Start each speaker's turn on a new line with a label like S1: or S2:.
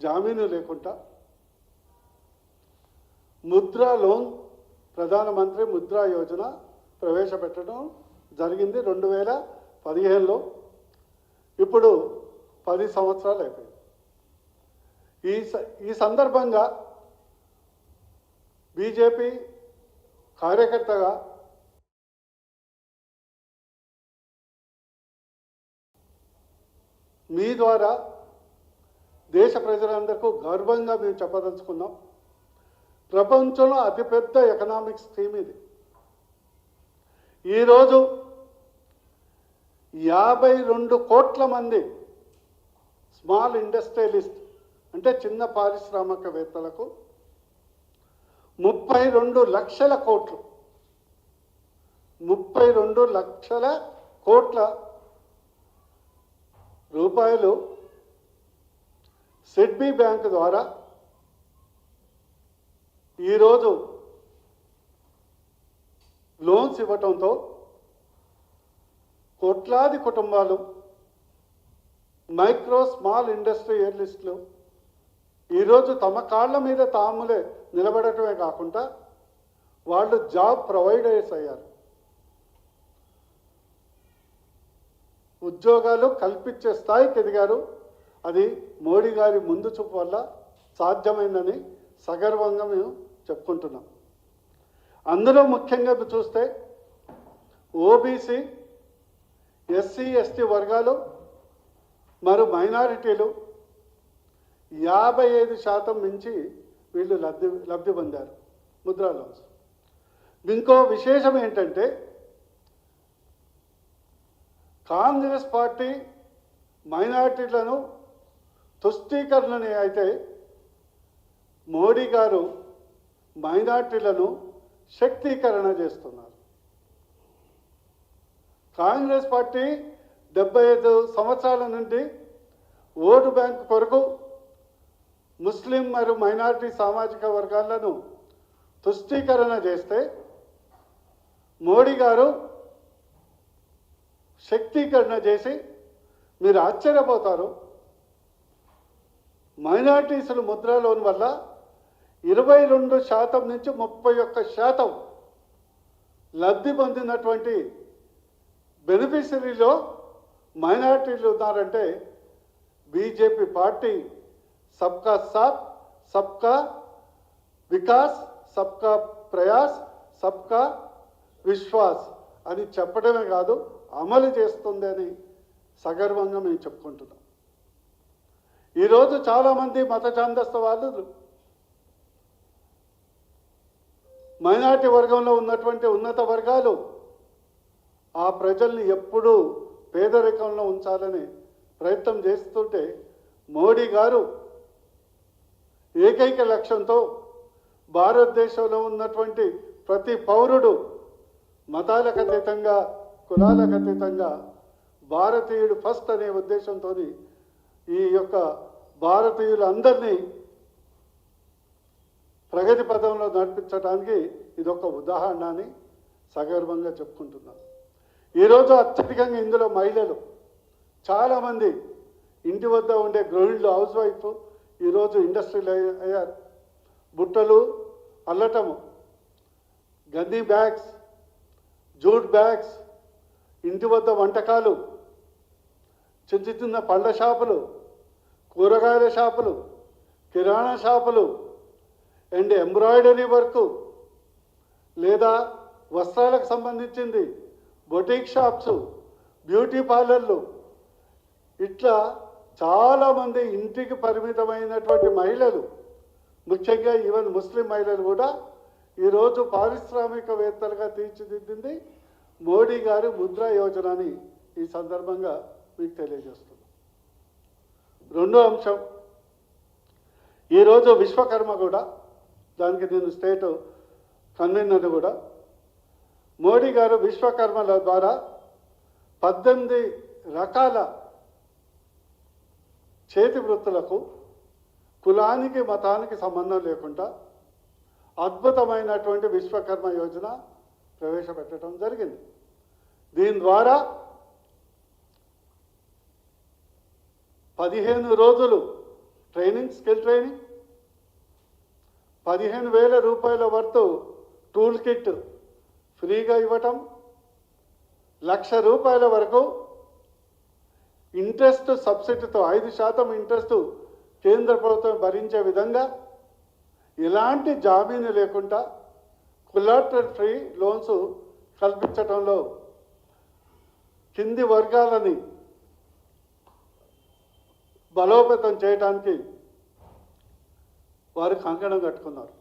S1: జామీను లేకుండా ముద్రా లోన్, ప్రధానమంత్రి ముద్రా యోజన ప్రవేశపెట్టడం జరిగింది 2015లో. ఇప్పుడు 10 సంవత్సరాలు అయిపోయింది. ఈ సందర్భంగా బీజేపీ కార్యకర్తగా మీ ద్వారా దేశ ప్రజలందరికీ గర్వంగా మేము చెప్పదలుచుకున్నాం. ప్రపంచంలో అతిపెద్ద ఎకనామిక్ స్కీమ్ ఇది. ఈరోజు 52 కోట్ల మంది స్మాల్ ఇండస్ట్రియలిస్ట్ అంటే చిన్న పారిశ్రామికవేత్తలకు 32 లక్షల కోట్లు 32 లక్షల కోట్ల రూపాయలు సిడ్బీ బ్యాంక్ ద్వారా ఈరోజు లోన్స్ ఇవ్వటంతో కోట్లాది కుటుంబాలు, మైక్రో స్మాల్ ఇండస్ట్రియలిస్టులు ఈరోజు తమ కాళ్ళ మీద తాములే నిలబడటమే కాకుండా వాళ్ళు జాబ్ ప్రొవైడర్స్ అయ్యారు. ఉద్యోగాలు కల్పించే స్థాయికి ఎదిగారు. అది మోడీ గారి ముందు చూపు వల్ల సాధ్యమైందని సగర్వంగా మేము చెప్పుకుంటున్నాం. అందులో ముఖ్యంగా చూస్తే ఓబీసీ, ఎస్సీ, ఎస్టీ వర్గాలు మరియు మైనారిటీలు 55% మించి వీళ్ళు లబ్ధి పొందారు ముద్రా లోన్స్. ఇంకో విశేషం ఏంటంటే కాంగ్రెస్ పార్టీ మైనారిటీలను తుష్టీకరణని అయితే మోడీ గారు మైనారిటీలను శక్తీకరణ చేస్తున్నారు. కాంగ్రెస్ పార్టీ 75 సంవత్సరాల నుండి ఓటు బ్యాంక్ కొరకు ముస్లిం మరియు మైనారిటీ సామాజిక వర్గాలను తుష్టీకరణ చేస్తే మోడీ గారు శక్తీకరణ చేసి మీరు ఆశ్చర్యపోతారు. మైనారిటీసులు ముద్రా లోన్ వల్ల 22% నుంచి 31% లబ్ధి పొందినటువంటి బెనిఫిషరీలో మైనారిటీలు ఉన్నారంటే బీజేపీ పార్టీ సబ్కా సాత్, సబ్కా వికాస్, సబ్కా ప్రయాస్, సబ్కా విశ్వాస్ అని చెప్పడమే కాదు, అమలు చేస్తుంది అని సగర్వంగా మేము చెప్పుకుంటున్నాం. ఈరోజు చాలామంది మత ఛాందస్త వాళ్ళు మైనారిటీ వర్గంలో ఉన్నటువంటి ఉన్నత వర్గాలు ఆ ప్రజల్ని ఎప్పుడూ పేదరికంలో ఉంచాలని ప్రయత్నం చేస్తుంటే మోడీ గారు ఏకైక లక్ష్యంతో భారతదేశంలో ఉన్నటువంటి ప్రతి పౌరుడు మతాలకు అతీతంగా, కులాలకు అతీతంగా భారతీయుడు ఫస్ట్ అనే ఉద్దేశంతో ఈ యొక్క భారతీయులందరినీ ప్రగతి పదంలో నడిపించడానికి ఇదొక ఉదాహరణ అని సగర్వంగా చెప్పుకుంటున్నాను. ఈరోజు అత్యధికంగా ఇందులో మహిళలు చాలామంది ఇంటి వద్ద ఉండే గృహిణులు, హౌస్ వైఫ్ ఈరోజు ఇండస్ట్రీలు అయ్యారు. బుట్టలు అల్లటము, గన్నీ బ్యాగ్స్, జూట్ బ్యాగ్స్, ఇంటి వద్ద వంటకాలు, చిన్న చిన్న పళ్ళ షాపులు, కూరగాయల షాపులు, కిరాణా షాపులు అండ్ ఎంబ్రాయిడరీ వర్క్ లేదా వస్త్రాలకు సంబంధించింది బొటిక్ షాప్స్, బ్యూటీ పార్లర్లు, ఇట్లా చాలామంది ఇంటికి పరిమితమైనటువంటి మహిళలు, ముఖ్యంగా ఈవెన్ ముస్లిం మహిళలు కూడా ఈరోజు పారిశ్రామికవేత్తలుగా తీర్చిదిద్దింది మోడీ గారి ముద్రా యోజన అని ఈ సందర్భంగా మీకు తెలియజేస్తున్నాం. రెండో అంశం, ఈరోజు విశ్వకర్మ కూడా, దానికి నేను స్టేట్ కన్వీనర్ కూడా, మోడీ గారు విశ్వకర్మల ద్వారా 18 రకాల చేతి వృత్తులకు కులానికి మతానికి సంబంధం లేకుండా అద్భుతమైనటువంటి విశ్వకర్మ యోజన ప్రవేశపెట్టడం జరిగింది. దీని ద్వారా 15 రోజులు ట్రైనింగ్, స్కిల్ ట్రైనింగ్, 15,000 రూపాయల వరకు టూల్ కిట్ ఫ్రీగా ఇవ్వటం, 1,00,000 రూపాయల వరకు ఇంట్రెస్ట్ సబ్సిడీతో 5% ఇంట్రెస్ట్ కేంద్ర ప్రభుత్వం భరించే విధంగా ఎలాంటి జామీను లేకుండా కొలాటరల్ ఫ్రీ లోన్స్ కల్పించడంలో కింది వర్గాలని బలోపేతం చేయడానికి వారు కంకణం కట్టుకున్నారు.